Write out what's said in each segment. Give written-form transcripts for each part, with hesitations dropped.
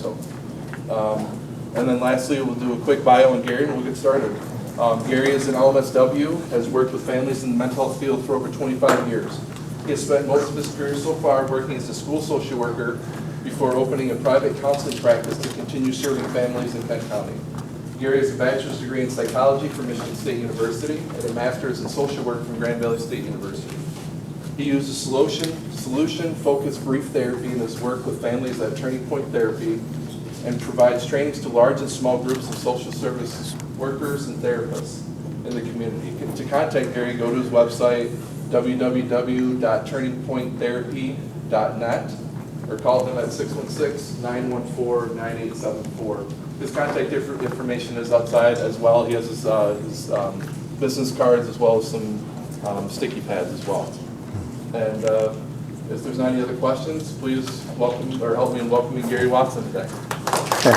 So, and then lastly, we'll do a quick bio on Gary and we'll get started. Gary is an LMSW, has worked with families in the mental health field for over 25 years. He has spent most of his career so far working as a school social worker before opening a private counseling practice to continue serving families in Kent County. Gary has a bachelor's degree in psychology from Michigan State University and a master's in social work from Grand Valley State University. He uses solution-focused brief therapy in his work with families at Turning Point Therapy and provides trainings to large and small groups of social service workers and therapists in the community. To contact Gary, go to his website, www.turningpointtherapy.net, or call him at 616-914-9874. His contact information is outside as well. He has his business cards as well as some sticky pads as well. And if there's not any other questions, please welcome or help me in welcoming Gary Watson today. All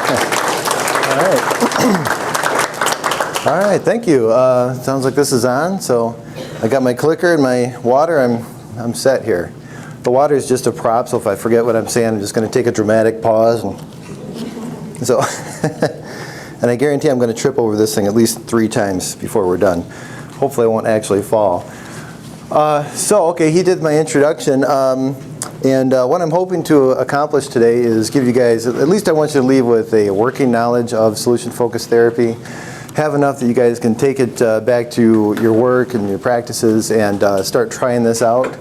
right. All right, thank you. Sounds like this is on. So I got my clicker and my water. I'm set here. The water is just a prop, so if I forget what I'm saying, I'm just going to take a dramatic pause. And so, and I guarantee I'm going to trip over this thing at least 3 times before we're done. Hopefully I won't actually fall. Okay, he did my introduction. And what I'm hoping to accomplish today is give you guys, at least I want you to leave with a working knowledge of solution-focused therapy. Have enough that you guys can take it back to your work and your practices and start trying this out.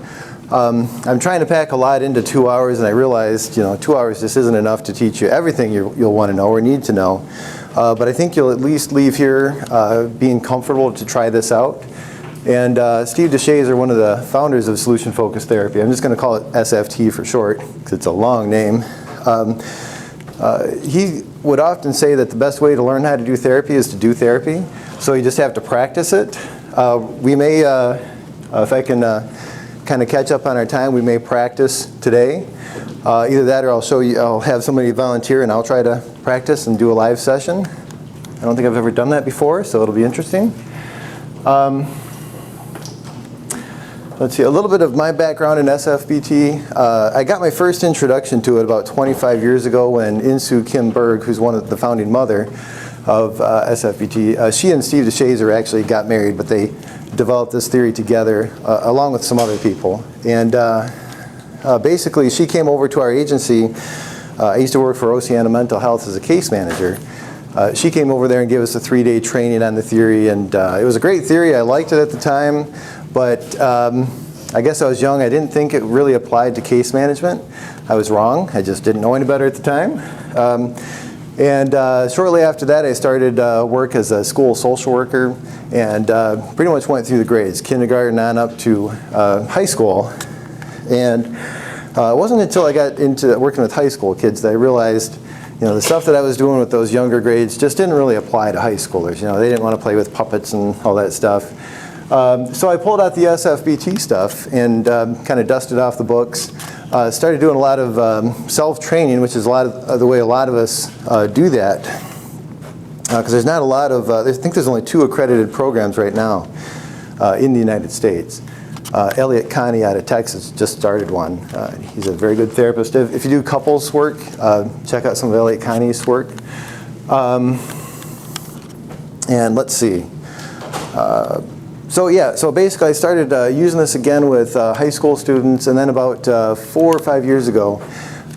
I'm trying to pack a lot into 2 hours, and I realized, 2 hours just isn't enough to teach you everything you'll want to know or need to know. But I think you'll at least leave here being comfortable to try this out. And Steve DeShazer, one of the founders of solution-focused therapy, I'm just going to call it SFT for short, because it's a long name. He would often say that the best way to learn how to do therapy is to do therapy. So you just have to practice it. We may, if I can kind of catch up on our time, we may practice today. Either that or I'll have somebody volunteer and I'll try to practice and do a live session. I don't think I've ever done that before, so it'll be interesting. Let's see, a little bit of my background in SFBT. I got my first introduction to it about 25 years ago when Insoo Kim Berg, who's one of the founding mother of SFBT, she and Steve DeShazer actually got married, but they developed this theory together along with some other people. And basically, she came over to our agency. I used to work for Oceana Mental Health as a case manager. She came over there and gave us a 3-day training on the theory, and it was a great theory. I liked it at the time. But I guess I was young. I didn't think it really applied to case management. I was wrong. I just didn't know any better at the time. Shortly after that, I started work as a school social worker and pretty much went through the grades, kindergarten on up to high school. And it wasn't until I got into working with high school kids that I realized the stuff that I was doing with those younger grades just didn't really apply to high schoolers. They didn't want to play with puppets and all that stuff. So I pulled out the SFBT stuff and kind of dusted off the books. Started doing a lot of self-training, which is the way a lot of us do that. Because there's not a lot of, I think there's only 2 accredited programs right now in the United States. Elliot Connie out of Texas just started one. He's a very good therapist. If you do couples work, check out some of Elliot Connie's work. And let's see. So basically I started using this again with high school students, and then about 4 or 5 years ago,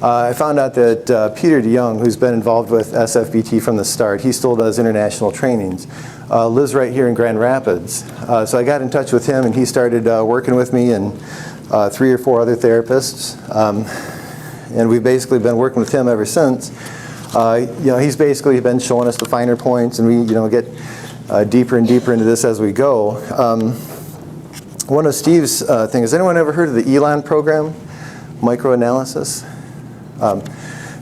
I found out that Peter DeYoung, who's been involved with SFBT from the start, he still does international trainings, lives right here in Grand Rapids. So I got in touch with him, and he started working with me and 3 or 4 other therapists, and we've basically been working with him ever since. He's basically been showing us the finer points, and we get deeper and deeper into this as we go. One of Steve's things, has anyone ever heard of the ELAN program, microanalysis?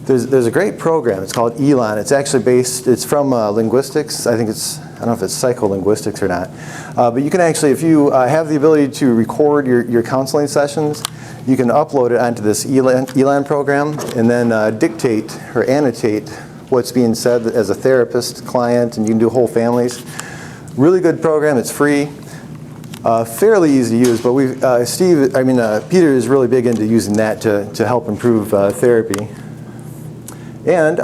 There's a great program. It's called ELAN. It's actually it's from linguistics. I don't know if it's psycholinguistics or not. But you can actually, if you have the ability to record your counseling sessions, you can upload it onto this ELAN program and then dictate or annotate what's being said as a therapist, client, and you can do whole families. Really good program. It's free. Fairly easy to use, but Peter is really big into using that to help improve therapy. And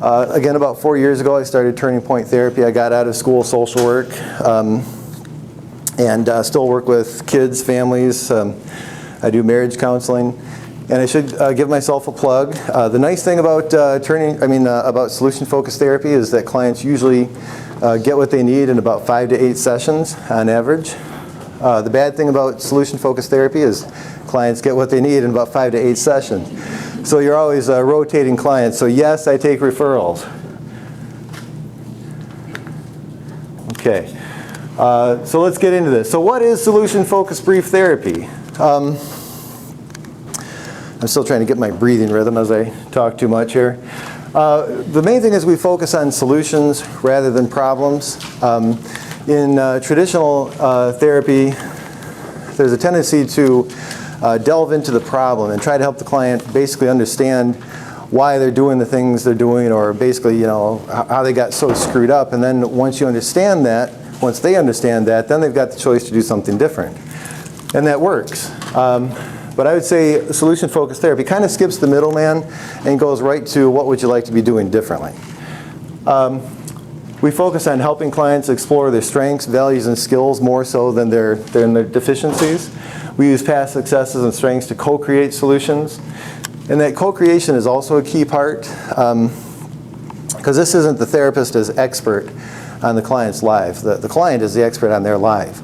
again, about 4 years ago, I started Turning Point Therapy. I got out of school social work and still work with kids, families. I do marriage counseling. And I should give myself a plug. The nice thing about about solution-focused therapy is that clients usually get what they need in about 5 to 8 sessions on average. The bad thing about solution-focused therapy is clients get what they need in about 5 to 8 sessions. So you're always rotating clients. So yes, I take referrals. Okay. So let's get into this. So what is solution-focused brief therapy? I'm still trying to get my breathing rhythm as I talk too much here. The main thing is we focus on solutions rather than problems. In traditional therapy, there's a tendency to delve into the problem and try to help the client basically understand why they're doing the things they're doing, or basically, how they got so screwed up. And then once they understand that, then they've got the choice to do something different. And that works. But I would say solution-focused therapy kind of skips the middleman and goes right to what would you like to be doing differently. We focus on helping clients explore their strengths, values, and skills more so than their deficiencies. We use past successes and strengths to co-create solutions. And that co-creation is also a key part, because this isn't the therapist as expert on the client's life. The client is the expert on their life.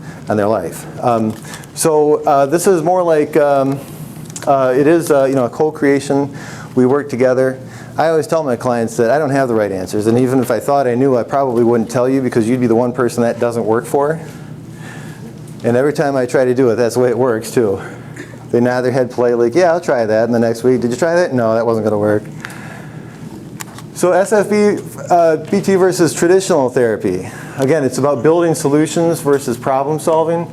So this is more like it is a co-creation. We work together. I always tell my clients that I don't have the right answers, and even if I thought I knew, I probably wouldn't tell you, because you'd be the one person that doesn't work for. And every time I try to do it, that's the way it works too. They nod their head politely, like, yeah, I'll try that. And the next week, did you try that? No, that wasn't going to work. So SFBT versus traditional therapy. Again, it's about building solutions versus problem solving.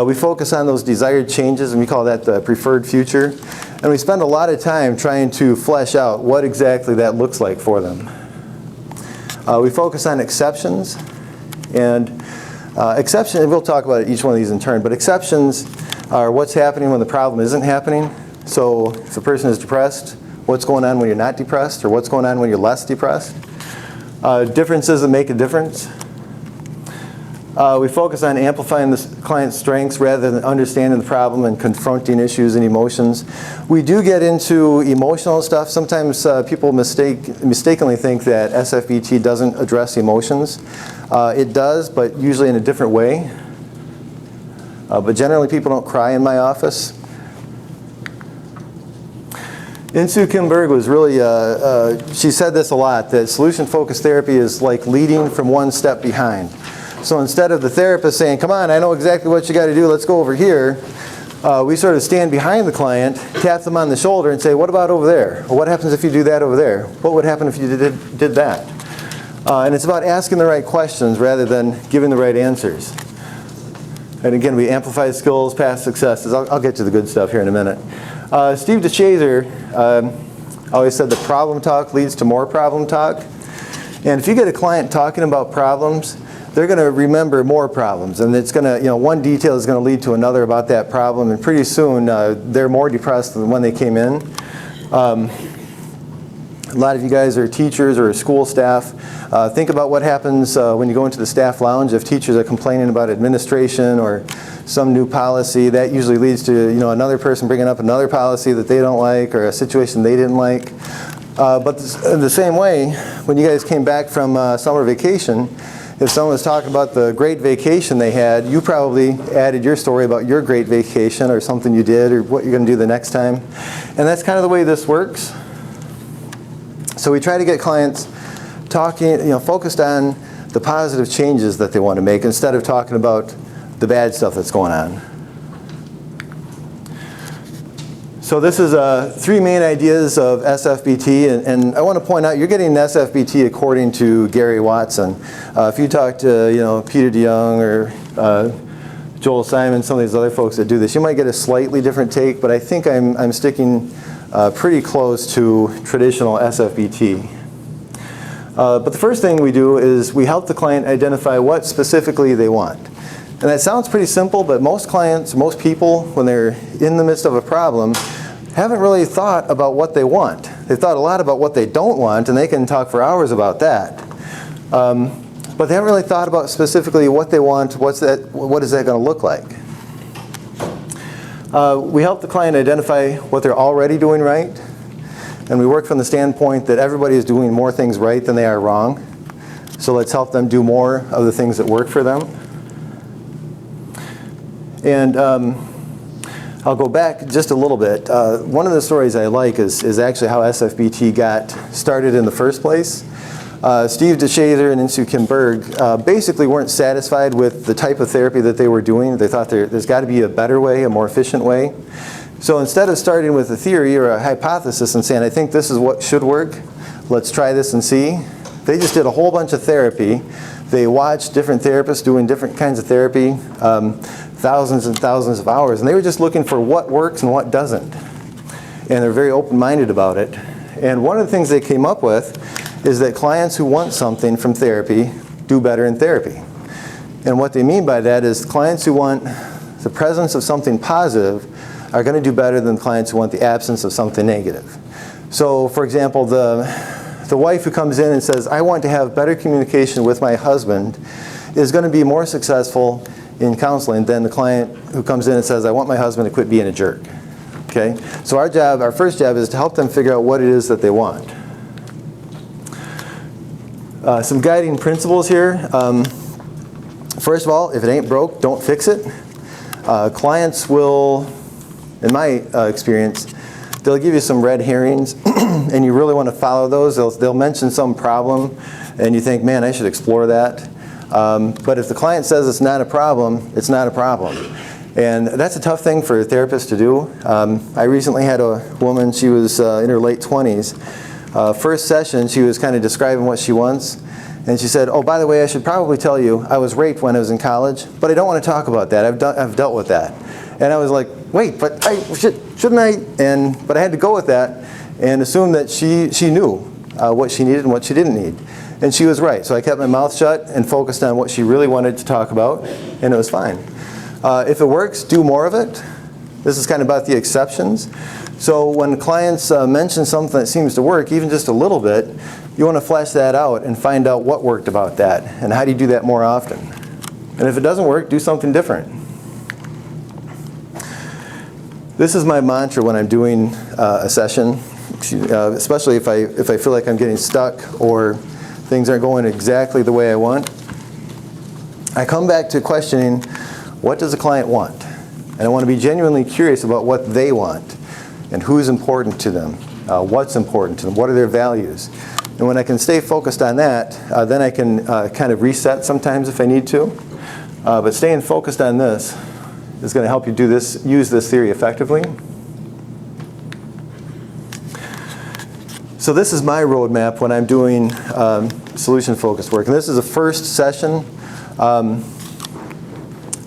We focus on those desired changes, and we call that the preferred future. And we spend a lot of time trying to flesh out what exactly that looks like for them. We focus on exceptions. And exceptions, we'll talk about each one of these in turn, but exceptions are what's happening when the problem isn't happening. So if a person is depressed, what's going on when you're not depressed, or what's going on when you're less depressed. Differences that make a difference. We focus on amplifying the client's strengths rather than understanding the problem and confronting issues and emotions. We do get into emotional stuff. Sometimes people mistakenly think that SFBT doesn't address emotions. It does, but usually in a different way. But generally people don't cry in my office. Insoo Kim Berg was really, she said this a lot, that solution-focused therapy is like leading from one step behind. So instead of the therapist saying, come on, I know exactly what you got to do, let's go over here, we sort of stand behind the client, tap them on the shoulder and say, what about over there? Or what happens if you do that over there? What would happen if you did that? And it's about asking the right questions rather than giving the right answers. And again, we amplify skills, past successes. I'll get to the good stuff here in a minute. Steve DeShazer always said that problem talk leads to more problem talk. And if you get a client talking about problems, they're going to remember more problems. And it's going to, one detail is going to lead to another about that problem. And pretty soon, they're more depressed than when they came in. A lot of you guys are teachers or school staff. Think about what happens when you go into the staff lounge. If teachers are complaining about administration or some new policy, that usually leads to another person bringing up another policy that they don't like or a situation they didn't like. But in the same way, when you guys came back from summer vacation, if someone was talking about the great vacation they had, you probably added your story about your great vacation or something you did or what you're going to do the next time. And that's kind of the way this works. So we try to get clients talking, focused on the positive changes that they want to make instead of talking about the bad stuff that's going on. So this is 3 main ideas of SFBT, and I want to point out you're getting an SFBT according to Gary Watson. If you talk to Peter DeYoung or Joel Simon, some of these other folks that do this, you might get a slightly different take, but I think I'm sticking pretty close to traditional SFBT. But the first thing we do is we help the client identify what specifically they want. And that sounds pretty simple, but most clients, most people, when they're in the midst of a problem, haven't really thought about what they want. They've thought a lot about what they don't want, and they can talk for hours about that. But they haven't really thought about specifically what they want, what is that going to look like. We help the client identify what they're already doing right, and we work from the standpoint that everybody is doing more things right than they are wrong. So let's help them do more of the things that work for them. And I'll go back just a little bit. One of the stories I like is actually how SFBT got started in the first place. Steve DeShazer and Insoo Kim Berg basically weren't satisfied with the type of therapy that they were doing. They thought there's got to be a better way, a more efficient way. So instead of starting with a theory or a hypothesis and saying, I think this is what should work, let's try this and see, they just did a whole bunch of therapy. They watched different therapists doing different kinds of therapy, thousands and thousands of hours, and they were just looking for what works and what doesn't. And they're very open-minded about it. And one of the things they came up with is that clients who want something from therapy do better in therapy. And what they mean by that is clients who want the presence of something positive are going to do better than clients who want the absence of something negative. So, for example, the wife who comes in and says, I want to have better communication with my husband is going to be more successful in counseling than the client who comes in and says, I want my husband to quit being a jerk. Okay? So our first job is to help them figure out what it is that they want. Some guiding principles here. First of all, if it ain't broke, don't fix it. Clients will, in my experience, they'll give you some red herrings, and you really want to follow those. They'll mention some problem, and you think, man, I should explore that. But if the client says it's not a problem, it's not a problem. And that's a tough thing for a therapist to do. I recently had a woman, she was in her late 20s. First session, she was kind of describing what she wants. And she said, oh, by the way, I should probably tell you, I was raped when I was in college, but I don't want to talk about that. I've dealt with that. And I was like, wait, but shouldn't I? But I had to go with that and assume that she knew what she needed and what she didn't need. And she was right. So I kept my mouth shut and focused on what she really wanted to talk about, and it was fine. If it works, do more of it. This is kind of about the exceptions. So when clients mention something that seems to work, even just a little bit, you want to flesh that out and find out what worked about that, and how do you do that more often. And if it doesn't work, do something different. This is my mantra when I'm doing a session, especially if I feel like I'm getting stuck or things aren't going exactly the way I want. I come back to questioning, what does the client want? And I want to be genuinely curious about what they want and who's important to them, what's important to them, what are their values. And when I can stay focused on that, then I can kind of reset sometimes if I need to. But staying focused on this is going to help you use this theory effectively. So this is my roadmap when I'm doing solution-focused work. And this is the first session.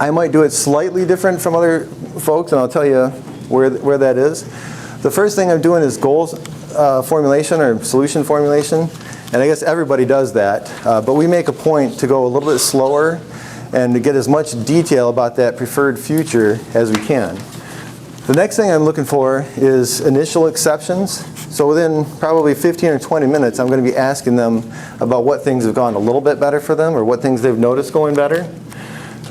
I might do it slightly different from other folks, and I'll tell you where that is. The first thing I'm doing is goals formulation or solution formulation. And I guess everybody does that. But we make a point to go a little bit slower and to get as much detail about that preferred future as we can. The next thing I'm looking for is initial exceptions. So within probably 15 or 20 minutes, I'm going to be asking them about what things have gone a little bit better for them or what things they've noticed going better.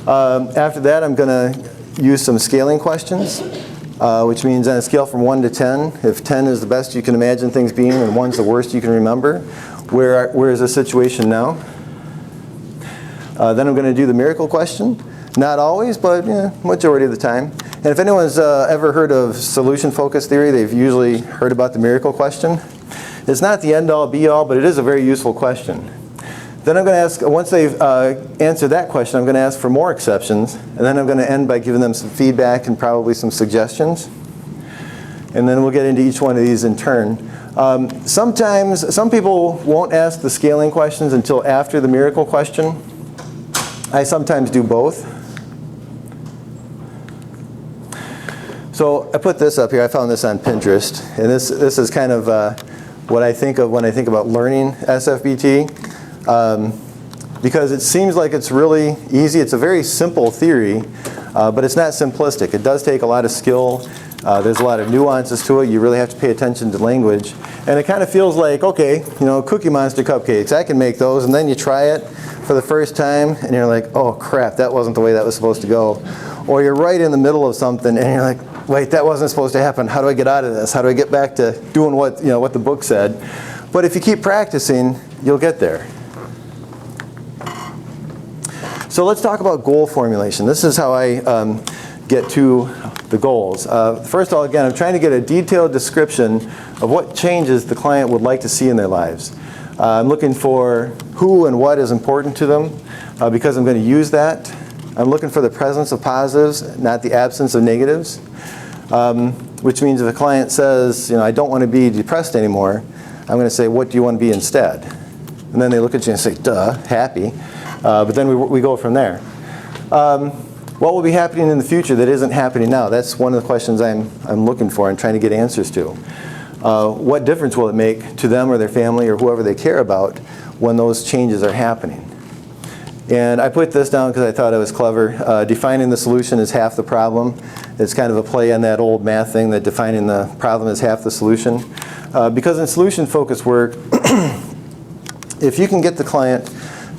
After that, I'm going to use some scaling questions, which means on a scale from 1 to 10, if 10 is the best you can imagine things being and 1's the worst you can remember, where is the situation now? Then I'm going to do the miracle question. Not always, but majority of the time. And if anyone's ever heard of solution-focused theory, they've usually heard about the miracle question. It's not the end-all, be-all, but it is a very useful question. Then I'm going to ask, once they've answered that question, I'm going to ask for more exceptions. And then I'm going to end by giving them some feedback and probably some suggestions. And then we'll get into each one of these in turn. Sometimes, some people won't ask the scaling questions until after the miracle question. I sometimes do both. So I put this up here. I found this on Pinterest. And this is kind of what I think of when I think about learning SFBT. Because it seems like it's really easy. It's a very simple theory, but it's not simplistic. It does take a lot of skill There's a lot of nuances to it. You really have to pay attention to language. And it kind of feels like, okay, Cookie Monster cupcakes, I can make those. And then you try it for the first time, and you're like, oh crap, that wasn't the way that was supposed to go. Or you're right in the middle of something, and you're like, wait, that wasn't supposed to happen. How do I get out of this? How do I get back to doing what the book said? But if you keep practicing, you'll get there. So let's talk about goal formulation. This is how I get to the goals. First of all, again, I'm trying to get a detailed description of what changes the client would like to see in their lives. I'm looking for who and what is important to them because I'm going to use that. I'm looking for the presence of positives, not the absence of negatives, which means if a client says, I don't want to be depressed anymore, I'm going to say, what do you want to be instead? And then they look at you and say, duh, happy. But then we go from there. What will be happening in the future that isn't happening now? That's one of the questions I'm looking for and trying to get answers to. What difference will it make to them or their family or whoever they care about when those changes are happening? And I put this down because I thought it was clever. Defining the solution is half the problem. It's kind of a play on that old math thing that defining the problem is half the solution. Because in solution-focused work, if you can get the client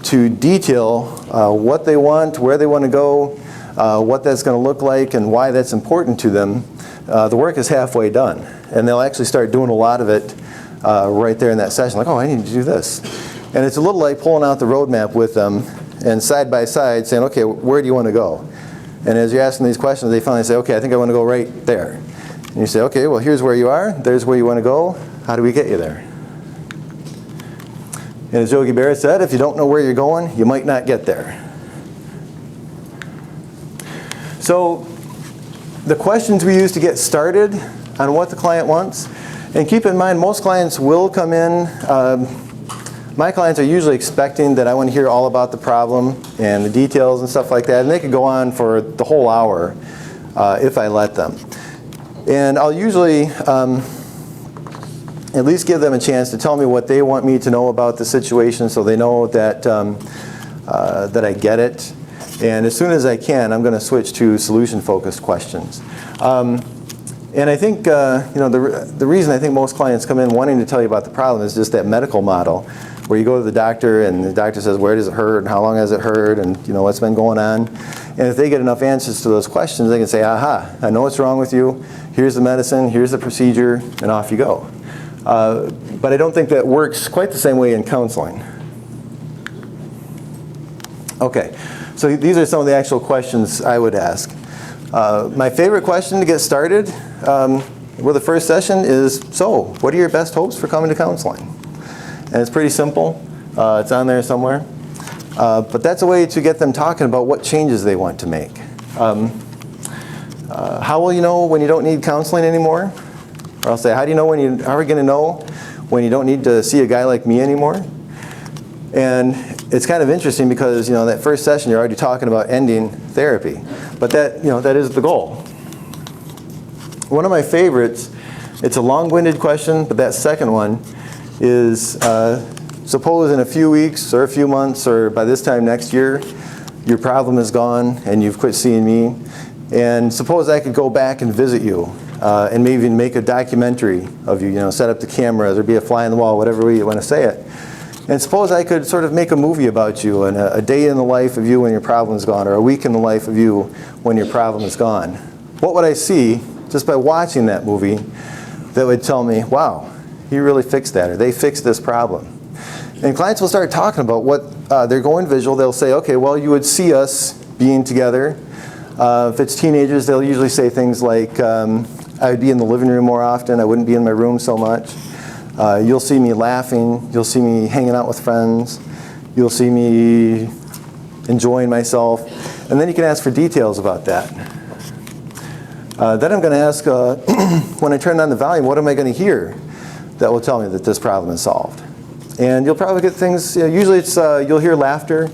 to detail what they want, where they want to go, what that's going to look like, and why that's important to them, the work is halfway done. And they'll actually start doing a lot of it right there in that session. Like, oh, I need to do this. And it's a little like pulling out the roadmap with them and side by side saying, okay, where do you want to go? And as you're asking these questions, they finally say, okay, I think I want to go right there. And you say, okay, well, here's where you are. There's where you want to go. How do we get you there? And as Yogi Berra said, if you don't know where you're going, you might not get there. So the questions we use to get started on what the client wants, and keep in mind, most clients will come in. My clients are usually expecting that I want to hear all about the problem and the details and stuff like that, and they could go on for the whole hour if I let them. And I'll usually at least give them a chance to tell me what they want me to know about the situation so they know that, that I get it. And as soon as I can, I'm going to switch to solution-focused questions. And I think the reason I think most clients come in wanting to tell you about the problem is just that medical model, where you go to the doctor and the doctor says, where does it hurt and how long has it hurt and what's been going on. And if they get enough answers to those questions, they can say, aha, I know what's wrong with you. Here's the medicine, here's the procedure, and off you go. But I don't think that works quite the same way in counseling. Okay, so these are some of the actual questions I would ask. My favorite question to get started with the first session is, so, what are your best hopes for coming to counseling? And it's pretty simple. It's on there somewhere. But that's a way to get them talking about what changes they want to make. How will you know when you don't need counseling anymore? Or I'll say, how are you going to know when you don't need to see a guy like me anymore? And it's kind of interesting because that first session you're already talking about ending therapy, but that that is the goal. One of my favorites, it's a long-winded question, but that second one is suppose in a few weeks or a few months or by this time next year your problem is gone and you've quit seeing me, and suppose I could go back and visit you and maybe even make a documentary of you, set up the cameras or be a fly on the wall, whatever way you want to say it. And suppose I could sort of make a movie about you and a day in the life of you when your problem is gone, or a week in the life of you when your problem is gone. What would I see just by watching that movie that would tell me, wow, he really fixed that, or they fixed this problem? And clients will start talking about what they're going visual. They'll say, okay, well, you would see us being together. If it's teenagers, they'll usually say things like, I would be in the living room more often. I wouldn't be in my room so much. You'll see me laughing. You'll see me hanging out with friends. You'll see me enjoying myself. And then you can ask for details about that. Then I'm going to ask, when I turn on the volume, what am I going to hear that will tell me that this problem is solved? And you'll probably get things, usually it's, you'll hear laughter.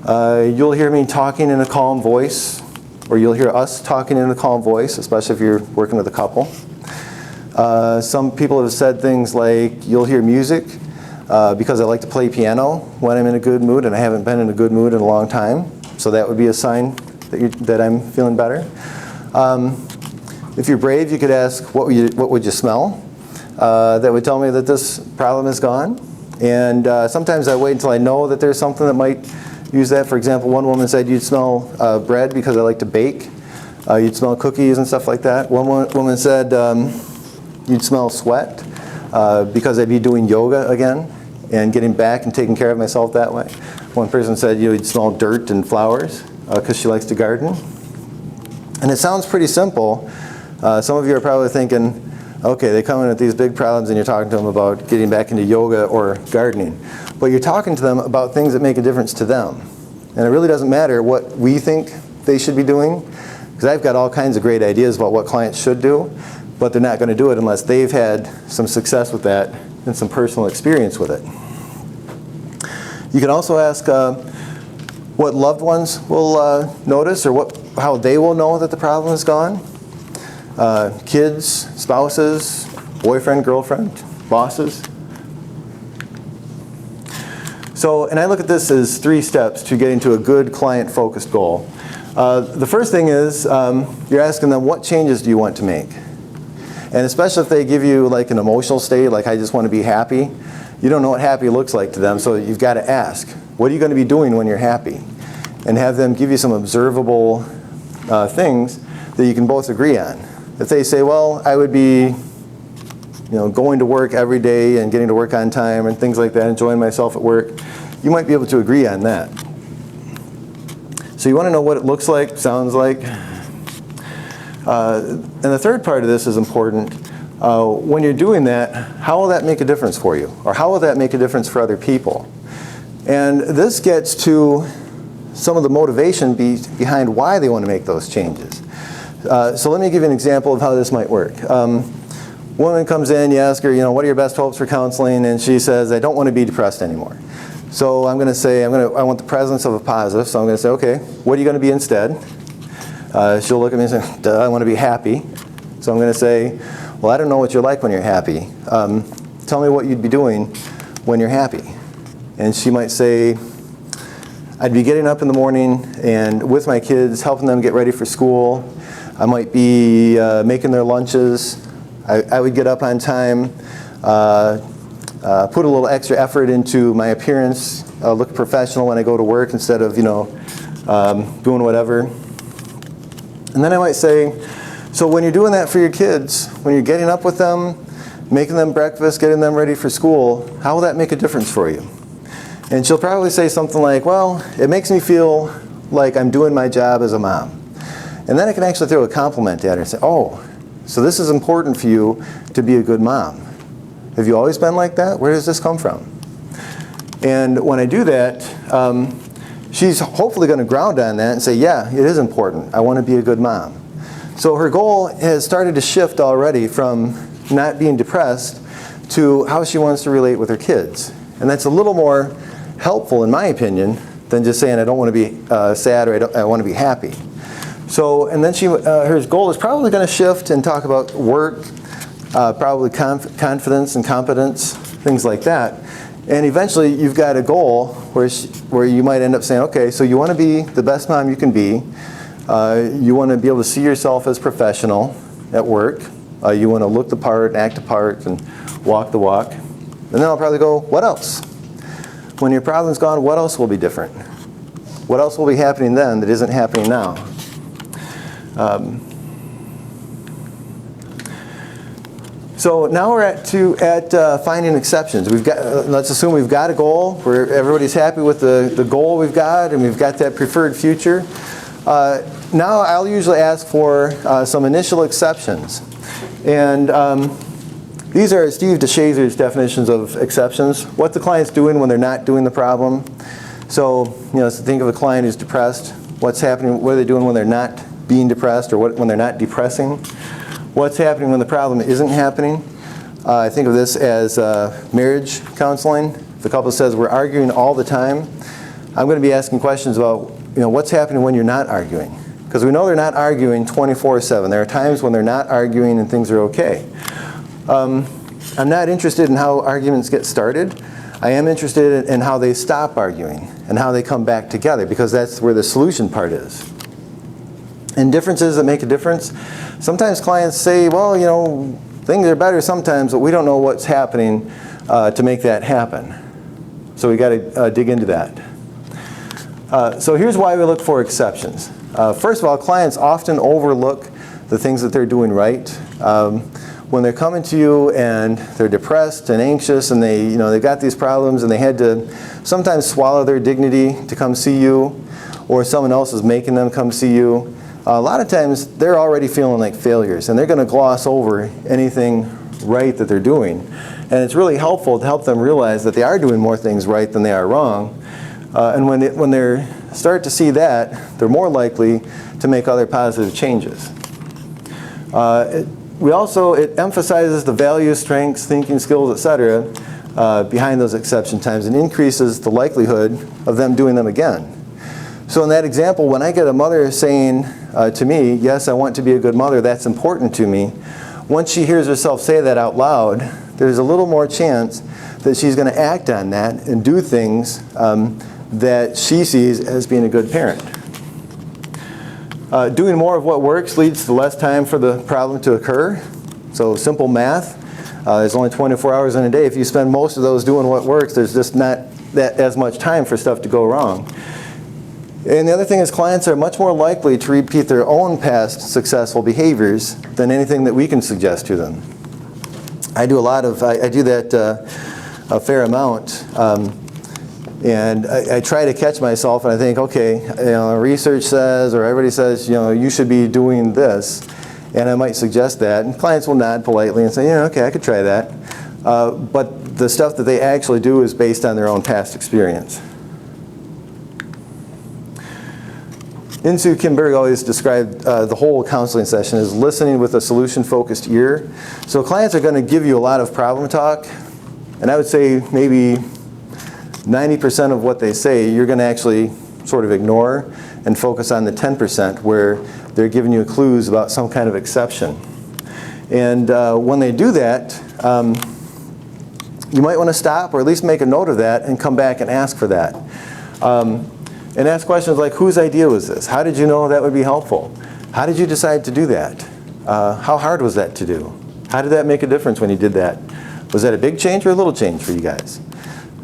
You'll hear me talking in a calm voice, or you'll hear us talking in a calm voice, especially if you're working with a couple. Some people have said things like, you'll hear music because I like to play piano when I'm in a good mood, and I haven't been in a good mood in a long time. So that would be a sign that I'm feeling better. If you're brave, you could ask, what would you smell? That would tell me that this problem is gone. And sometimes I wait until I know that there's something that might use that. For example, one woman said, you'd smell bread because I like to bake. You'd smell cookies and stuff like that. One woman said, you'd smell sweat because I'd be doing yoga again and getting back and taking care of myself that way. One person said, you'd smell dirt and flowers because she likes to garden. And it sounds pretty simple. Some of you are probably thinking, okay, they come in with these big problems and you're talking to them about getting back into yoga or gardening. But you're talking to them about things that make a difference to them. And it really doesn't matter what we think they should be doing, because I've got all kinds of great ideas about what clients should do, but they're not going to do it unless they've had some success with that and some personal experience with it. You can also ask what loved ones will notice, or how they will know that the problem is gone. Kids, spouses, boyfriend, girlfriend, bosses. So, and I look at this as 3 steps to getting to a good client-focused goal. The first thing is you're asking them, what changes do you want to make? And especially if they give you like an emotional state, like I just want to be happy, you don't know what happy looks like to them, so you've got to ask, what are you going to be doing when you're happy? And have them give you some observable things that you can both agree on. If they say, well, I would be going to work every day and getting to work on time and things like that, enjoying myself at work, you might be able to agree on that. So you want to know what it looks like, sounds like. And the third part of this is important. When you're doing that, how will that make a difference for you? Or how will that make a difference for other people? And this gets to some of the motivation behind why they want to make those changes. So let me give you an example of how this might work. Woman comes in, you ask her, what are your best hopes for counseling? And she says, I don't want to be depressed anymore. So I'm going to say, I want the presence of a positive. So I'm going to say, okay, what are you going to be instead? She'll look at me and say, I want to be happy. So I'm going to say, well, I don't know what you're like when you're happy. Tell me what you'd be doing when you're happy. And she might say, I'd be getting up in the morning and with my kids, helping them get ready for school. I might be making their lunches. I would get up on time, put a little extra effort into my appearance, look professional when I go to work instead of, doing whatever. And then I might say, so when you're doing that for your kids, when you're getting up with them, making them breakfast, getting them ready for school, how will that make a difference for you? And she'll probably say something like, well, it makes me feel like I'm doing my job as a mom. And then I can actually throw a compliment at her and say, oh, so this is important for you to be a good mom. Have you always been like that? Where does this come from? And when I do that, she's hopefully going to ground on that and say, yeah, it is important. I want to be a good mom. So her goal has started to shift already from not being depressed to how she wants to relate with her kids. And that's a little more helpful, in my opinion, than just saying I don't want to be sad or I want to be happy. So, and then her goal is probably going to shift and talk about work, probably confidence and competence, things like that. And eventually you've got a goal where you might end up saying, okay, so you want to be the best mom you can be. You want to be able to see yourself as professional at work. You want to look the part, act the part, and walk the walk. And then I'll probably go, what else? When your problem's gone, what else will be different? What else will be happening then that isn't happening now? So now we're at finding exceptions. We've got, let's assume we've got a goal where everybody's happy with the goal we've got, and we've got that preferred future. Now I'll usually ask for some initial exceptions. And these are Steve DeShazer's definitions of exceptions. What the client's doing when they're not doing the problem. So, think of a client who's depressed. What's happening, what are they doing when they're not being depressed, or when they're not depressing? What's happening when the problem isn't happening? I think of this as marriage counseling. If the couple says we're arguing all the time, I'm going to be asking questions about what's happening when you're not arguing. Because we know they're not arguing 24/7. There are times when they're not arguing and things are okay. I'm not interested in how arguments get started. I am interested in how they stop arguing and how they come back together, because that's where the solution part is. And differences that make a difference. Sometimes clients say, well, you know, things are better sometimes, but we don't know what's happening to make that happen. So we got to dig into that. So here's why we look for exceptions. First of all, clients often overlook the things that they're doing right. When they're coming to you and they're depressed and anxious and they've got these problems and they had to sometimes swallow their dignity to come see you, or someone else is making them come see you, a lot of times they're already feeling like failures and they're going to gloss over anything right that they're doing. And it's really helpful to help them realize that they are doing more things right than they are wrong. And when they start to see that, they're more likely to make other positive changes. It emphasizes the values, strengths, thinking skills, etc. Behind those exception times and increases the likelihood of them doing them again. So in that example, when I get a mother saying to me, yes, I want to be a good mother, that's important to me, once she hears herself say that out loud, there's a little more chance that she's going to act on that and do things that she sees as being a good parent. Doing more of what works leads to less time for the problem to occur. So simple math, there's only 24 hours in a day. If you spend most of those doing what works, there's just not as much time for stuff to go wrong. And the other thing is clients are much more likely to repeat their own past successful behaviors than anything that we can suggest to them. I do that a fair amount. And I try to catch myself and I think, okay, research says, or everybody says, you should be doing this. And I might suggest that. And clients will nod politely and say, yeah, okay, I could try that. But the stuff that they actually do is based on their own past experience. Insoo Kim Berg always described the whole counseling session as listening with a solution-focused ear. So clients are going to give you a lot of problem talk. And I would say maybe 90% of what they say you're going to actually sort of ignore and focus on the 10% where they're giving you clues about some kind of exception. And when they do that, you might want to stop or at least make a note of that and come back and ask for that. And ask questions like, whose idea was this? How did you know that would be helpful? How did you decide to do that? How hard was that to do? How did that make a difference when you did that? Was that a big change or a little change for you guys?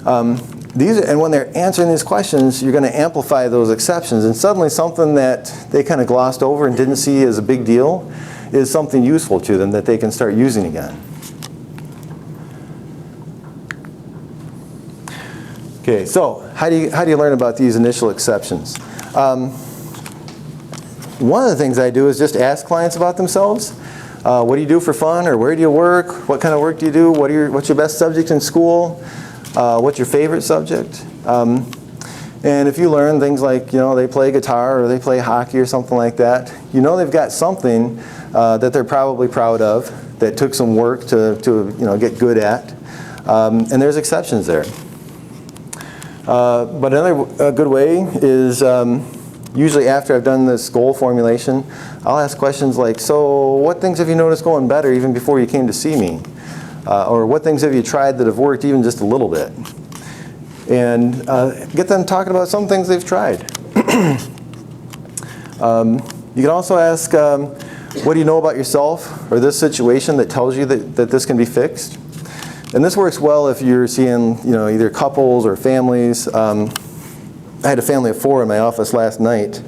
And when they're answering these questions, you're going to amplify those exceptions. And suddenly something that they kind of glossed over and didn't see as a big deal is something useful to them that they can start using again. Okay, so how do you learn about these initial exceptions? One of the things I do is just ask clients about themselves. What do you do for fun, or where do you work? What kind of work do you do? What's your best subject in school? What's your favorite subject? And if you learn things like, they play guitar or they play hockey or something like that, they've got something that they're probably proud of that took some work to get good at. And there's exceptions there. But another good way is usually after I've done this goal formulation, I'll ask questions like, so what things have you noticed going better even before you came to see me? Or what things have you tried that have worked even just a little bit? And get them talking about some things they've tried. You can also ask, what do you know about yourself or this situation that tells you that this can be fixed? And this works well if you're seeing, either couples or families. I had a family of 4 in my office last night,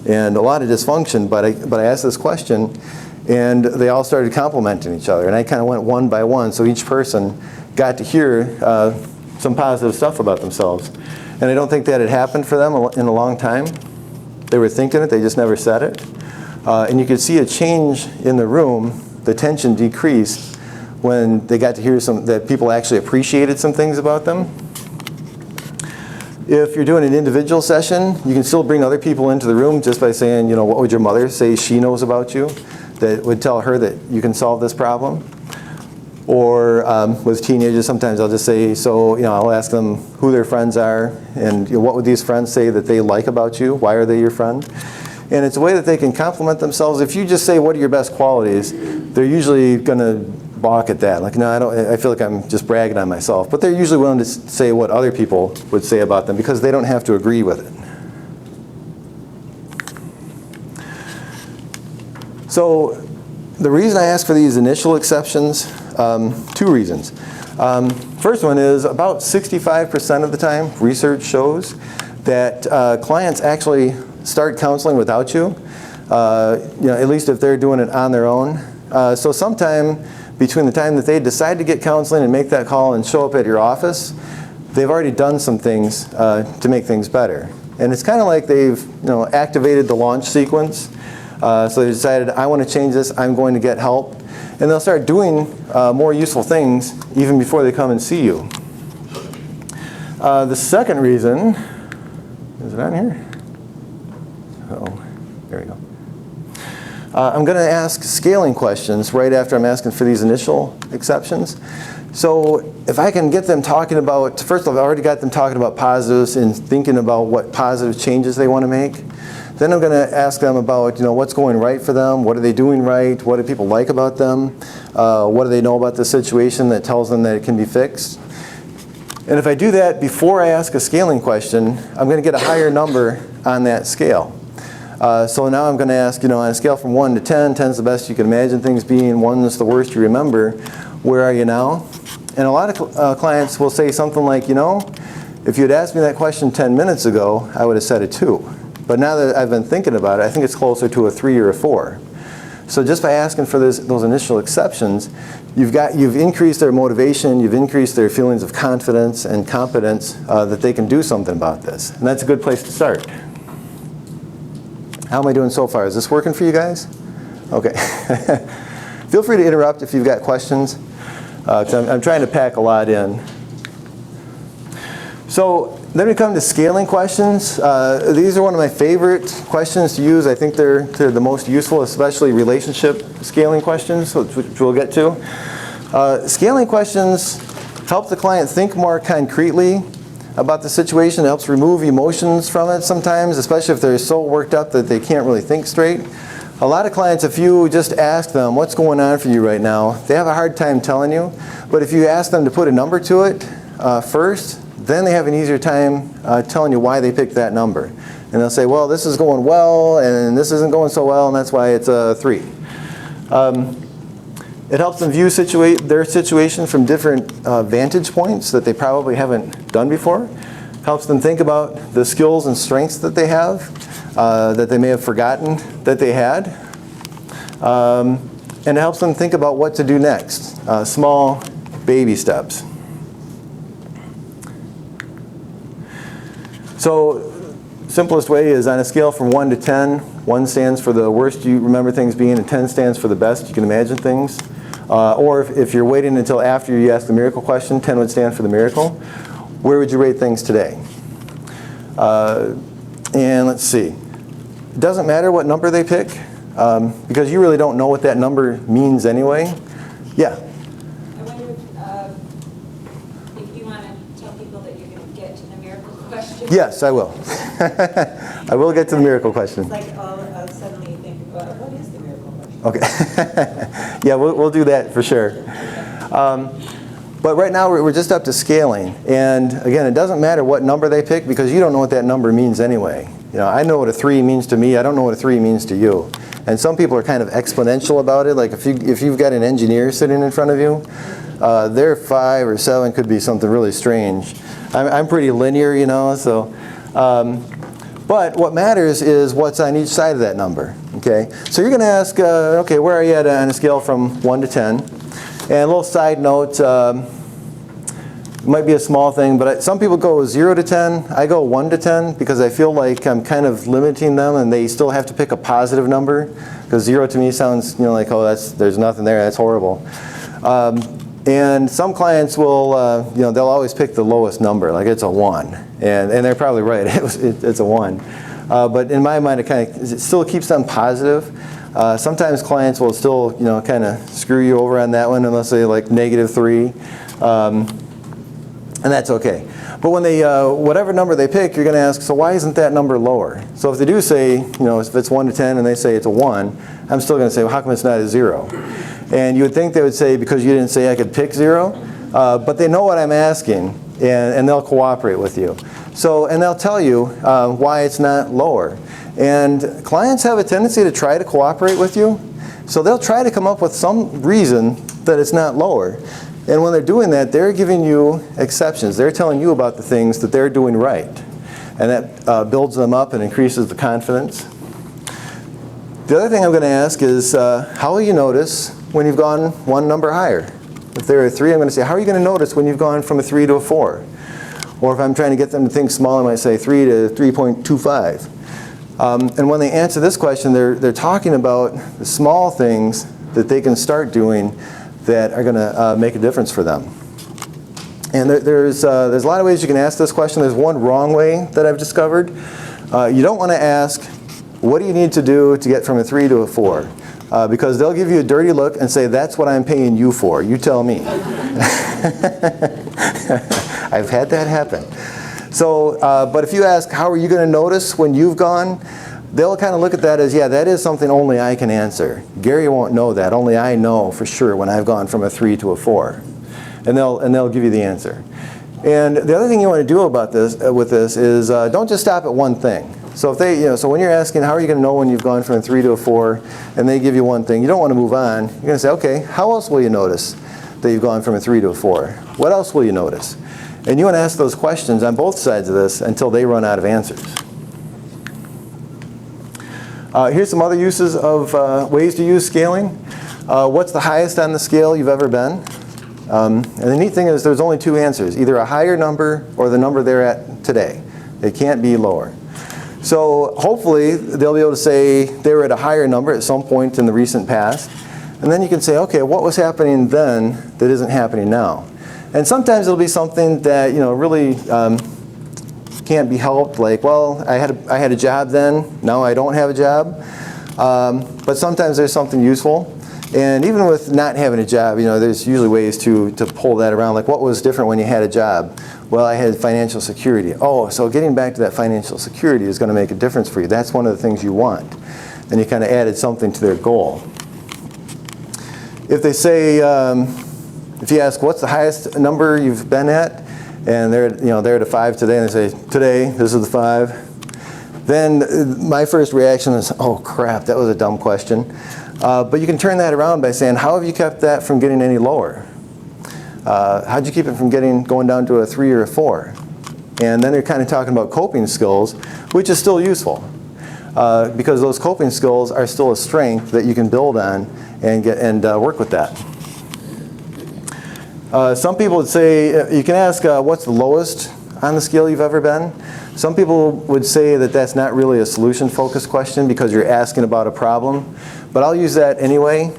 and a lot of dysfunction. But I asked this question, and they all started complimenting each other. And I kind of went one by one, so each person got to hear some positive stuff about themselves. And I don't think that had happened for them in a long time. They were thinking it, they just never said it. And you could see a change in the room. The tension decreased when they got to hear that people actually appreciated some things about them. If you're doing an individual session, you can still bring other people into the room just by saying, what would your mother say she knows about you that would tell her that you can solve this problem? Or with teenagers, sometimes I'll just say, I'll ask them who their friends are and what would these friends say that they like about you? Why are they your friend? And it's a way that they can compliment themselves. If you just say, what are your best qualities, they're usually going to balk at that. Like, no, I feel like I'm just bragging on myself. But they're usually willing to say what other people would say about them because they don't have to agree with it. So the reason I ask for these initial exceptions, two reasons. First one is about 65% of the time, research shows that clients actually start counseling without you, at least if they're doing it on their own. So sometime between the time that they decide to get counseling and make that call and show up at your office, they've already done some things to make things better. And it's kind of like they've activated the launch sequence. So they decided, I want to change this, I'm going to get help. And they'll start doing more useful things even before they come and see you. The second reason, is it on here? Oh, there we go. I'm going to ask scaling questions right after I'm asking for these initial exceptions. So if I can get them talking about, first of all, I've already got them talking about positives and thinking about what positive changes they want to make. Then I'm going to ask them about what's going right for them, what are they doing right, what do people like about them, what do they know about the situation that tells them that it can be fixed. And if I do that before I ask a scaling question, I'm going to get a higher number on that scale. So now I'm going to ask, on a scale from 1 to 10, 10 is the best you can imagine things being, 1 is the worst you remember, where are you now? And a lot of clients will say something like, if you had asked me that question 10 minutes ago, I would have said a 2. But now that I've been thinking about it, I think it's closer to a 3 or a 4. So just by asking for those initial exceptions, you've increased their motivation, you've increased their feelings of confidence and competence that they can do something about this. And that's a good place to start. How am I doing so far? Is this working for you guys? Okay. Feel free to interrupt if you've got questions. 'Cause I'm trying to pack a lot in. So then we come to scaling questions. These are one of my favorite questions to use. I think they're the most useful, especially relationship scaling questions, which we'll get to. Scaling questions help the client think more concretely about the situation. It helps remove emotions from it sometimes, especially if they're so worked up that they can't really think straight. A lot of clients, if you just ask them what's going on for you right now, they have a hard time telling you. But if you ask them to put a number to it first, then they have an easier time telling you why they picked that number. And they'll say, well, this is going well, and this isn't going so well, and that's why it's a 3. It helps them view their situation from different vantage points that they probably haven't done before. Helps them think about the skills and strengths that they have, that they may have forgotten that they had. And it helps them think about what to do next, small baby steps. So simplest way is on a scale from 1 to 10, 1 stands for the worst you remember things being, and 10 stands for the best you can imagine things. Or if you're waiting until after you ask the miracle question, 10 would stand for the miracle. Where would you rate things today? And let's see. It doesn't matter what number they pick, because you really don't know what that number means anyway. Yeah? I wonder if you want to tell people that you're going to get to the miracle question. Yes, I will. I will get to the miracle question. It's like suddenly you think, what is the miracle question? Okay. Yeah, we'll do that for sure. But right now we're just up to scaling. And again, it doesn't matter what number they pick because you don't know what that number means anyway. I know what a 3 means to me. I don't know what a 3 means to you. And some people are kind of exponential about it. Like if you've got an engineer sitting in front of you, their 5 or 7 could be something really strange. I'm pretty linear, so. But what matters is what's on each side of that number. Okay, so you're going to ask, okay, where are you at on a scale from 1 to 10? And a little side note, might be a small thing, but some people go 0 to 10. I go 1 to 10 because I feel like I'm kind of limiting them and they still have to pick a positive number. Because 0 to me sounds, like, oh, there's nothing there, that's horrible. And some clients will, they'll always pick the lowest number, like it's a 1. And they're probably right, it's a 1. But in my mind, it still keeps them positive. Sometimes clients will still, kind of screw you over on that one unless they like -3. And that's okay. But when they, whatever number they pick, you're going to ask, so why isn't that number lower? So if they do say, if it's 1 to 10 and they say it's a 1, I'm still going to say, well, how come it's not a 0? And you would think they would say, because you didn't say I could pick 0. But they know what I'm asking, and they'll cooperate with you. So, and they'll tell you why it's not lower. And clients have a tendency to try to cooperate with you. So they'll try to come up with some reason that it's not lower. And when they're doing that, they're giving you exceptions. They're telling you about the things that they're doing right. And that builds them up and increases the confidence. The other thing I'm going to ask is, how will you notice when you've gone one number higher? If they're a 3, I'm going to say, how are you going to notice when you've gone from a 3 to a 4? Or if I'm trying to get them to think small, I might say 3 to 3.25. And when they answer this question, they're talking about the small things that they can start doing that are going to make a difference for them. And there's a lot of ways you can ask this question. There's one wrong way that I've discovered. You don't want to ask, what do you need to do to get from a 3 to a 4? Because they'll give you a dirty look and say, that's what I'm paying you for. You tell me. I've had that happen. So, but if you ask, how are you going to notice when you've gone? They'll kind of look at that as, yeah, that is something only I can answer. Gary won't know that. Only I know for sure when I've gone from a 3 to a 4. And they'll give you the answer. And the other thing you want to do about this, with this is don't just stop at one thing. So if they, so when you're asking, how are you going to know when you've gone from a 3 to a 4, and they give you one thing, you don't want to move on. You're going to say, okay, how else will you notice that you've gone from a 3 to a 4? What else will you notice? And you want to ask those questions on both sides of this until they run out of answers. Here's some other uses of ways to use scaling. What's the highest on the scale you've ever been? And the neat thing is there's only two answers, either a higher number or the number they're at today. It can't be lower. So hopefully they'll be able to say they were at a higher number at some point in the recent past. And then you can say, okay, what was happening then that isn't happening now? And sometimes it'll be something that really can't be helped, like, well, I had a job then, now I don't have a job. But sometimes there's something useful. And even with not having a job, there's usually ways to pull that around. Like, what was different when you had a job? Well, I had financial security. Oh, so getting back to that financial security is going to make a difference for you. That's one of the things you want. And you kind of added something to their goal. If they say, if you ask, what's the highest number you've been at? And they're at a 5 today, and they say, today, this is the 5. Then my first reaction is, oh crap, that was a dumb question. But you can turn that around by saying, how have you kept that from getting any lower? How'd you keep it from going down to a 3 or a 4? And then they're kind of talking about coping skills, which is still useful. Because those coping skills are still a strength that you can build on and work with that. Some people would say, you can ask, what's the lowest on the scale you've ever been? Some people would say that that's not really a solution-focused question because you're asking about a problem. But I'll use that anyway,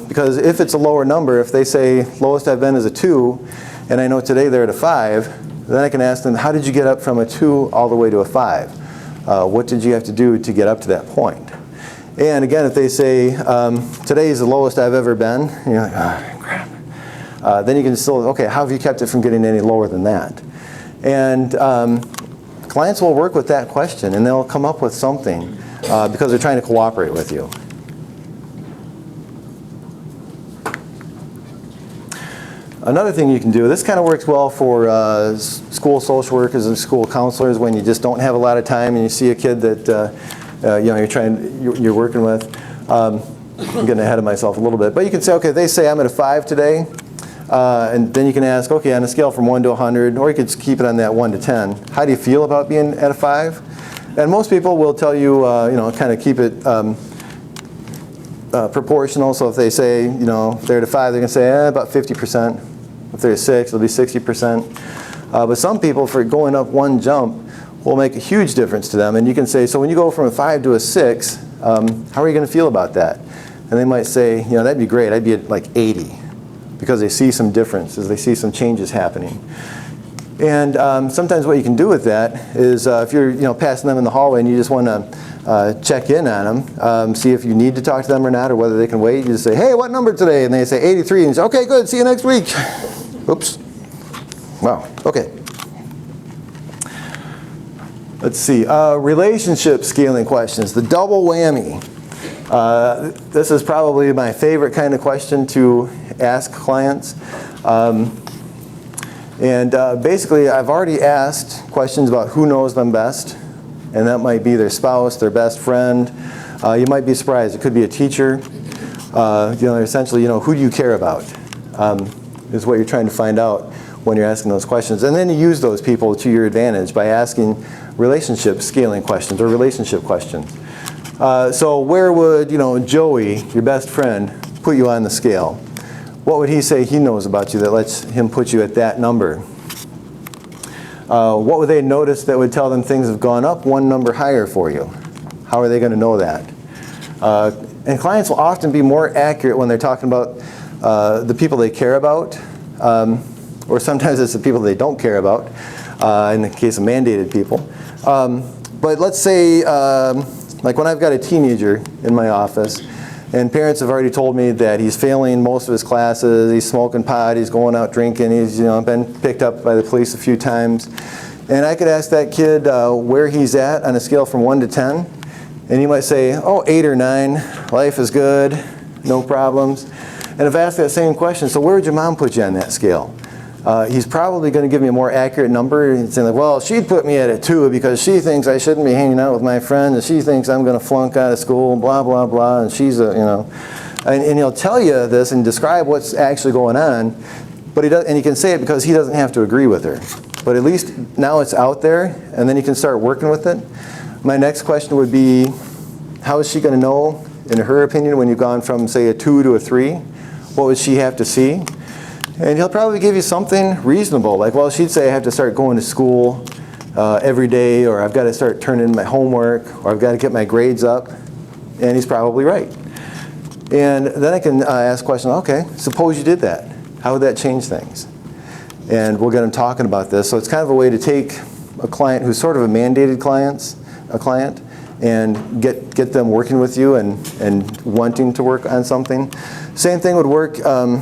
because if it's a lower number, if they say lowest I've been is a 2, and I know today they're at a 5, then I can ask them, how did you get up from a 2 all the way to a 5? What did you have to do to get up to that point? And again, if they say, today is the lowest I've ever been, and you're like, oh, crap. Then you can still, okay, how have you kept it from getting any lower than that? And clients will work with that question, and they'll come up with something because they're trying to cooperate with you. Another thing you can do, this kind of works well for school social workers and school counselors when you just don't have a lot of time and you see a kid that you're working with. I'm getting ahead of myself a little bit, but you can say, okay, they say I'm at a 5 today, and then you can ask, okay, on a scale from 1 to 100, or you could keep it on that 1 to 10. How do you feel about being at a 5? And most people will tell you, kind of keep it proportional. So if they say, if they're at a 5, they're going to say about 50%. If they're a 6, it'll be 60%. But some people, for going up one jump, will make a huge difference to them. And you can say, so when you go from a 5 to a 6, how are you going to feel about that? And they might say, that'd be great. I'd be at like 80, because they see some differences. They see some changes happening. And sometimes what you can do with that is if you're passing them in the hallway and you just want to check in on them, see if you need to talk to them or not, or whether they can wait. You just say, hey, what number today? And they say 83. And you say, okay, good, see you next week. Oops. Wow, okay. Let's see, relationship scaling questions, the double whammy. This is probably my favorite kind of question to ask clients. Basically, I've already asked questions about who knows them best, and that might be their spouse, their best friend. You might be surprised. It could be a teacher. Essentially, who do you care about, is what you're trying to find out when you're asking those questions. And then you use those people to your advantage by asking relationship scaling questions or relationship questions. So where would, Joey, your best friend, put you on the scale? What would he say he knows about you that lets him put you at that number? What would they notice that would tell them things have gone up one number higher for you? How are they going to know that? And clients will often be more accurate when they're talking about the people they care about, or sometimes it's the people they don't care about, in the case of mandated people. But let's say, like when I've got a teenager in my office, and parents have already told me that he's failing most of his classes, he's smoking pot, he's going out drinking, he's been picked up by the police a few times. And I could ask that kid where he's at on a scale from 1 to 10. And he might say, 8 or 9, life is good, no problems. And if I ask that same question, so where would your mom put you on that scale? He's probably going to give me a more accurate number. He's saying, well, she'd put me at a 2 because she thinks I shouldn't be hanging out with my friends, and she thinks I'm going to flunk out of school, blah, blah, blah, and she's and he'll tell you this and describe what's actually going on, but he can say it because he doesn't have to agree with her. But at least now it's out there, and then you can start working with it. My next question would be, how is she going to know, in her opinion, when you've gone from, say, a 2 to a 3? What would she have to see? And he'll probably give you something reasonable, like, well, she'd say I have to start going to school every day, or I've got to start turning in my homework, or I've got to get my grades up. And he's probably right. And then I can ask questions, okay, suppose you did that. How would that change things? And we'll get him talking about this. So it's kind of a way to take a client who's sort of a mandated client, and get them working with you and wanting to work on something. Same thing would work if, I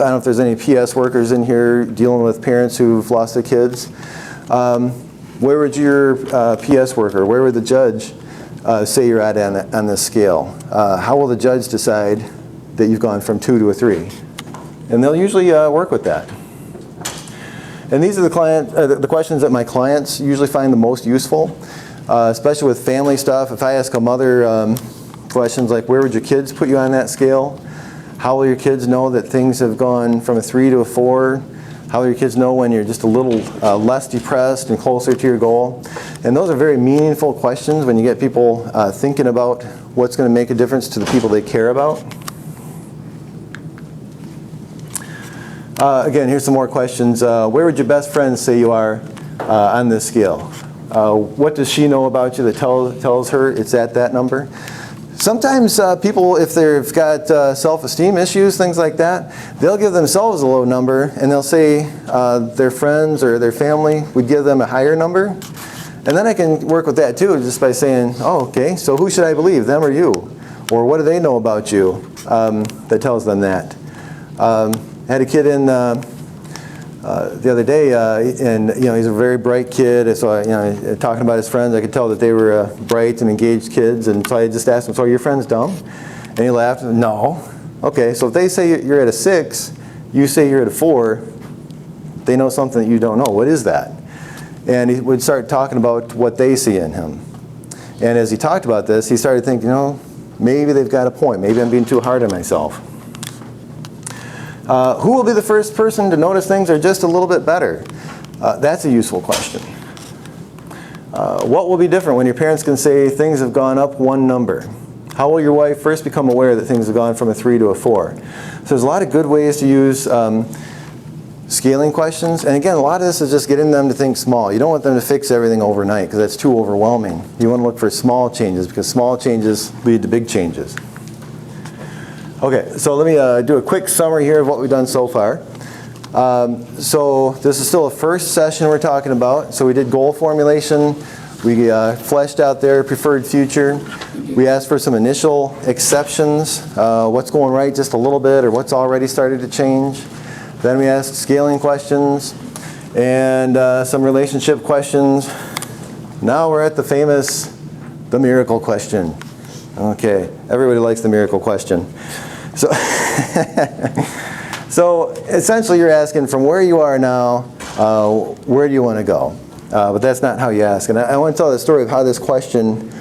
don't know if there's any PS workers in here dealing with parents who've lost their kids. Where would your PS worker, where would the judge say you're at on this scale? How will the judge decide that you've gone from 2 to a 3? And they'll usually work with that. And these are the questions that my clients usually find the most useful, especially with family stuff. If I ask a mother questions like, where would your kids put you on that scale? How will your kids know that things have gone from a 3 to a 4? How will your kids know when you're just a little less depressed and closer to your goal? And those are very meaningful questions when you get people thinking about what's going to make a difference to the people they care about. Again, here's some more questions. Where would your best friend say you are on this scale? What does she know about you that tells her it's at that number? Sometimes people, if they've got self-esteem issues, things like that, they'll give themselves a low number, and they'll say their friends or their family would give them a higher number. And then I can work with that too, just by saying, oh, okay, so who should I believe, them or you? Or what do they know about you that tells them that? I had a kid in the other day, and he's a very bright kid. So talking about his friends, I could tell that they were bright and engaged kids. And so I just asked him, "So are your friends dumb?" And he laughed. No. Okay. So if they say you're at a 6, you say you're at a 4, they know something that you don't know. What is that? And he would start talking about what they see in him. And as he talked about this, he started thinking, maybe they've got a point. Maybe I'm being too hard on myself. Who will be the first person to notice things are just a little bit better? That's a useful question. What will be different when your parents can say things have gone up one number? How will your wife first become aware that things have gone from a 3 to a 4? So there's a lot of good ways to use scaling questions. And again, a lot of this is just getting them to think small. You don't want them to fix everything overnight because that's too overwhelming. You want to look for small changes because small changes lead to big changes. Okay, so let me do a quick summary here of what we've done so far. So this is still a first session we're talking about. So we did goal formulation. We fleshed out their preferred future. We asked for some initial exceptions, what's going right just a little bit or what's already started to change. Then we asked scaling questions and some relationship questions. Now we're at the miracle question. Okay, everybody likes the miracle question. So essentially you're asking from where you are now, where do you want to go? But that's not how you ask. And I want to tell the story of how this question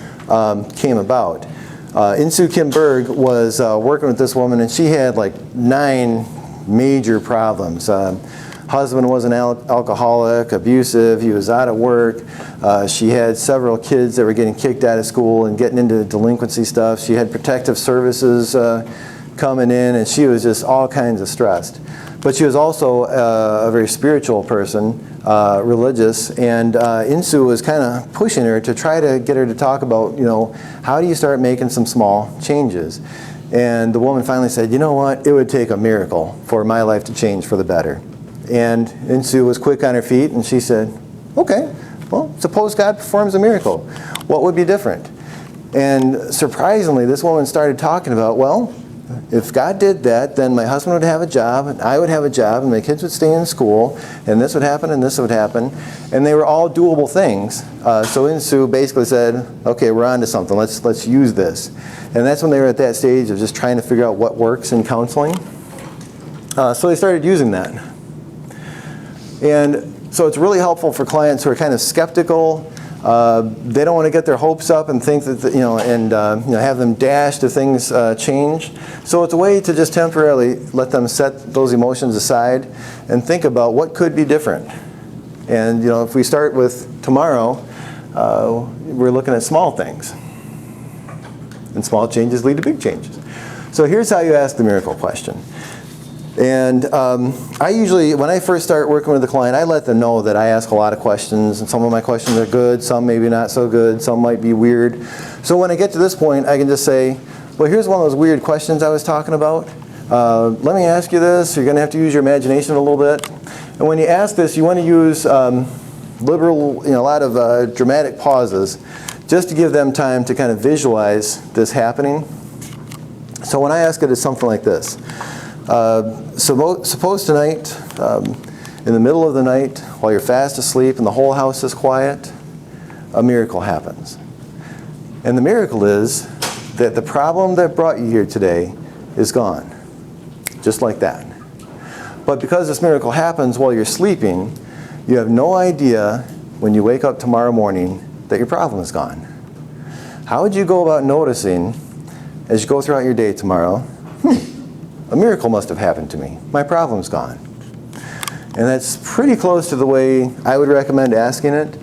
came about. Insoo Kim Berg was working with this woman, and she had like 9 major problems. Husband was an alcoholic, abusive, he was out of work. She had several kids that were getting kicked out of school and getting into delinquency stuff. She had protective services coming in, and she was just all kinds of stressed. But she was also a very spiritual person, religious, and Insoo was kind of pushing her to try to get her to talk about, you know, how do you start making some small changes? And the woman finally said, you know what, it would take a miracle for my life to change for the better. And Insoo was quick on her feet, and she said, okay, well, suppose God performs a miracle. What would be different? And surprisingly, this woman started talking about, well, if God did that, then my husband would have a job, and I would have a job, and my kids would stay in school, and this would happen, and this would happen. And they were all doable things. So Insoo basically said, okay, we're on to something. Let's use this. And that's when they were at that stage of just trying to figure out what works in counseling. So they started using that. And so it's really helpful for clients who are kind of skeptical. They don't want to get their hopes up and think that, have them dash to things change. So it's a way to just temporarily let them set those emotions aside and think about what could be different. And, if we start with tomorrow, we're looking at small things. And small changes lead to big changes. So here's how you ask the miracle question. And I usually, when I first start working with a client, I let them know that I ask a lot of questions, and some of my questions are good, some maybe not so good, some might be weird. So when I get to this point, I can just say, well, here's one of those weird questions I was talking about. Let me ask you this. You're going to have to use your imagination a little bit. And when you ask this, you want to use a lot of dramatic pauses just to give them time to kind of visualize this happening. So when I ask it, it's something like this. Suppose tonight, in the middle of the night, while you're fast asleep and the whole house is quiet, a miracle happens. And the miracle is that the problem that brought you here today is gone. Just like that. But because this miracle happens while you're sleeping, you have no idea when you wake up tomorrow morning that your problem is gone. How would you go about noticing, as you go throughout your day tomorrow, a miracle must have happened to me. My problem's gone. And that's pretty close to the way I would recommend asking it.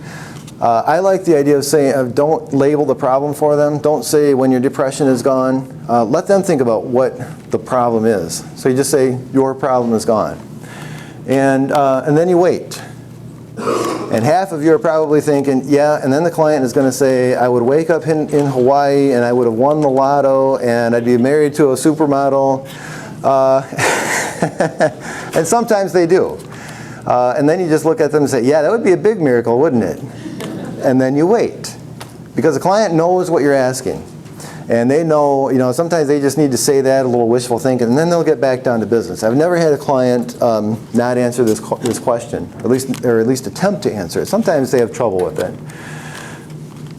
I like the idea of saying, don't label the problem for them. Don't say when your depression is gone. Let them think about what the problem is. So you just say, your problem is gone. And then you wait. And half of you are probably thinking, yeah, and then the client is going to say, I would wake up in Hawaii, and I would have won the lotto, and I'd be married to a supermodel. And sometimes they do. And then you just look at them and say, yeah, that would be a big miracle, wouldn't it? And then you wait. Because the client knows what you're asking. And they know, sometimes they just need to say that, a little wishful thinking, and then they'll get back down to business. I've never had a client not answer this question, or at least attempt to answer it. Sometimes they have trouble with it.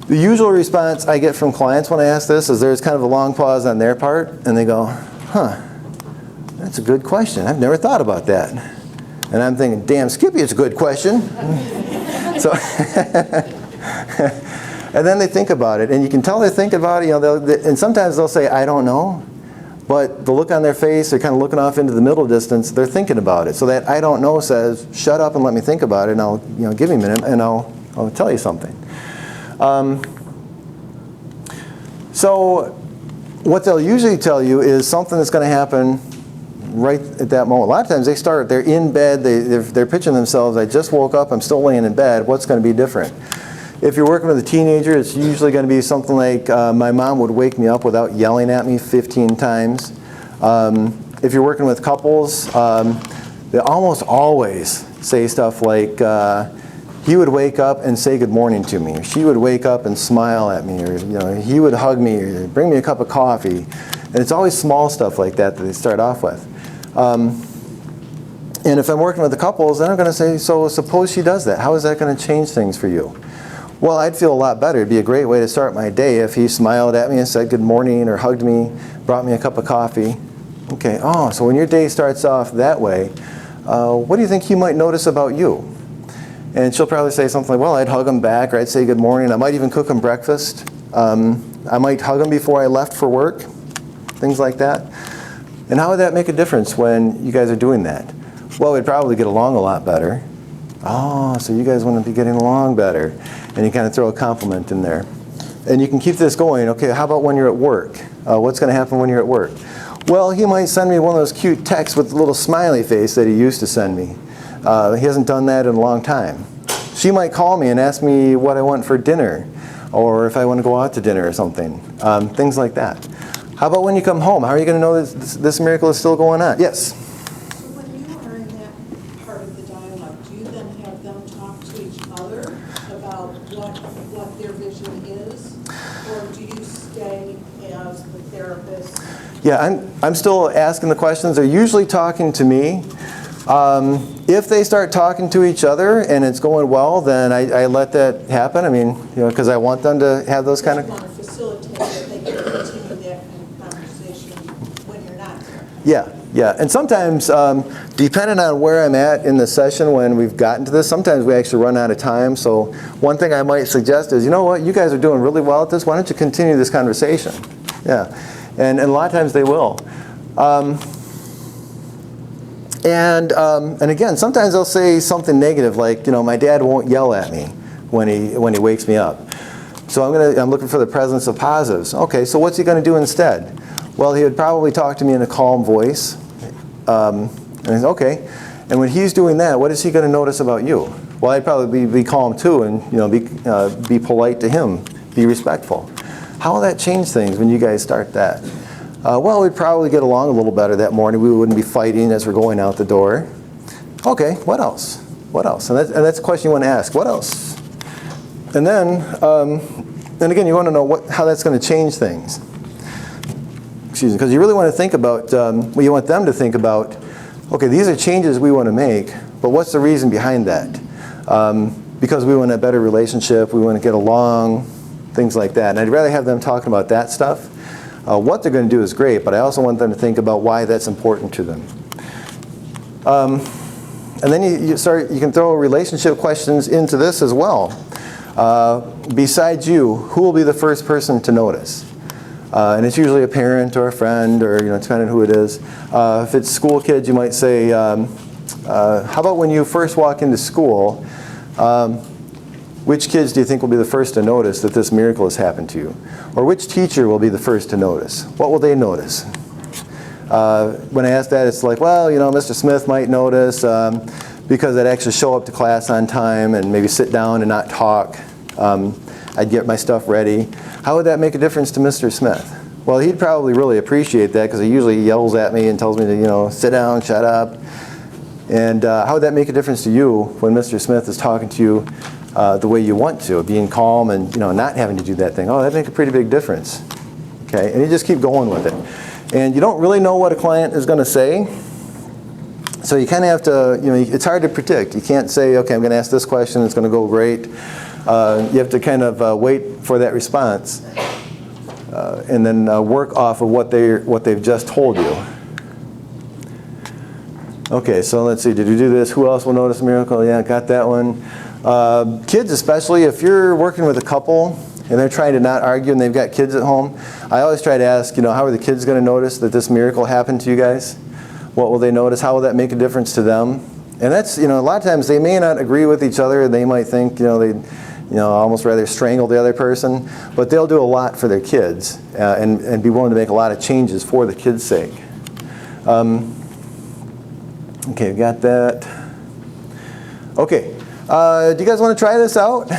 The usual response I get from clients when I ask this is there's kind of a long pause on their part, and they go, that's a good question. I've never thought about that. And I'm thinking, damn, Skippy, it's a good question. So, and then they think about it, and you can tell they think about it. And sometimes they'll say, I don't know. But the look on their face, they're kind of looking off into the middle distance. They're thinking about it. So that I don't know says, shut up and let me think about it, and I'll give me a minute, and I'll tell you something. So what they'll usually tell you is something that's going to happen right at that moment. A lot of times they're in bed, they're pitching themselves, I just woke up, I'm still laying in bed, what's going to be different? If you're working with a teenager, it's usually going to be something like, my mom would wake me up without yelling at me 15 times. If you're working with couples, they almost always say stuff like, he would wake up and say good morning to me, or she would wake up and smile at me, or he would hug me, or bring me a cup of coffee. And it's always small stuff like that they start off with. And if I'm working with the couples, then I'm going to say, so suppose she does that. How is that going to change things for you? Well, I'd feel a lot better. It'd be a great way to start my day if he smiled at me and said good morning, or hugged me, brought me a cup of coffee. Okay, so when your day starts off that way, what do you think he might notice about you? And she'll probably say something like, well, I'd hug him back, or I'd say good morning. I might even cook him breakfast. I might hug them before I left for work, things like that. And how would that make a difference when you guys are doing that? Well, we'd probably get along a lot better. Oh, so you guys want to be getting along better. And you kind of throw a compliment in there. And you can keep this going. Okay, how about when you're at work? What's going to happen when you're at work? Well, he might send me one of those cute texts with a little smiley face that he used to send me. He hasn't done that in a long time. She might call me and ask me what I want for dinner, or if I want to go out to dinner or something. Things like that. How about when you come home? How are you going to know this miracle is still going on? Yes? So when you are in that part of the dialogue, do you then have them talk to each other about what their vision is? Or do you stay as the therapist? Yeah, I'm still asking the questions. They're usually talking to me. If they start talking to each other and it's going well, then I let that happen. I mean, because I want them to have those kind of... You want to facilitate that they can continue that kind of conversation when you're not there. Yeah. And sometimes, depending on where I'm at in the session when we've gotten to this, sometimes we actually run out of time. So one thing I might suggest is, you know what, you guys are doing really well at this. Why don't you continue this conversation? Yeah. And a lot of times they will. And again, sometimes they'll say something negative, like, my dad won't yell at me when he wakes me up. So I'm looking for the presence of positives. Okay, so what's he going to do instead? Well, he would probably talk to me in a calm voice. And I say, okay. And when he's doing that, what is he going to notice about you? Well, I'd probably be calm too, and be polite to him, be respectful. How will that change things when you guys start that? Well, we'd probably get along a little better that morning. We wouldn't be fighting as we're going out the door. Okay, what else? What else? And that's a question you want to ask. What else? And then again, you want to know how that's going to change things. Excuse me, because you really want to think about, you want them to think about, okay, these are changes we want to make, but what's the reason behind that? Because we want a better relationship, we want to get along, things like that. And I'd rather have them talking about that stuff. What they're going to do is great, but I also want them to think about why that's important to them. And then you can throw relationship questions into this as well. Besides you, who will be the first person to notice? And it's usually a parent or a friend, or depending on who it is. If it's school kids, you might say, how about when you first walk into school, which kids do you think will be the first to notice that this miracle has happened to you? Or which teacher will be the first to notice? What will they notice? When I ask that, it's like, well, Mr. Smith might notice because I'd actually show up to class on time and maybe sit down and not talk. I'd get my stuff ready. How would that make a difference to Mr. Smith? Well, he'd probably really appreciate that because he usually yells at me and tells me to, sit down, shut up. And how would that make a difference to you when Mr. Smith is talking to you the way you want to, being calm and not having to do that thing? Oh, that'd make a pretty big difference. Okay, and you just keep going with it. And you don't really know what a client is going to say, so you kind of have to, it's hard to predict. You can't say, okay, I'm going to ask this question, it's going to go great. You have to kind of wait for that response and then work off of what they've just told you. Okay, so let's see, did we do this? Who else will notice a miracle? Yeah, got that one. Kids especially, if you're working with a couple and they're trying to not argue and they've got kids at home, I always try to ask, how are the kids going to notice that this miracle happened to you guys? What will they notice? How will that make a difference to them? And that's, a lot of times they may not agree with each other. They might think, they'd almost rather strangle the other person, but they'll do a lot for their kids and be willing to make a lot of changes for the kids' sake. Okay, got that. Okay, do you guys want to try this out?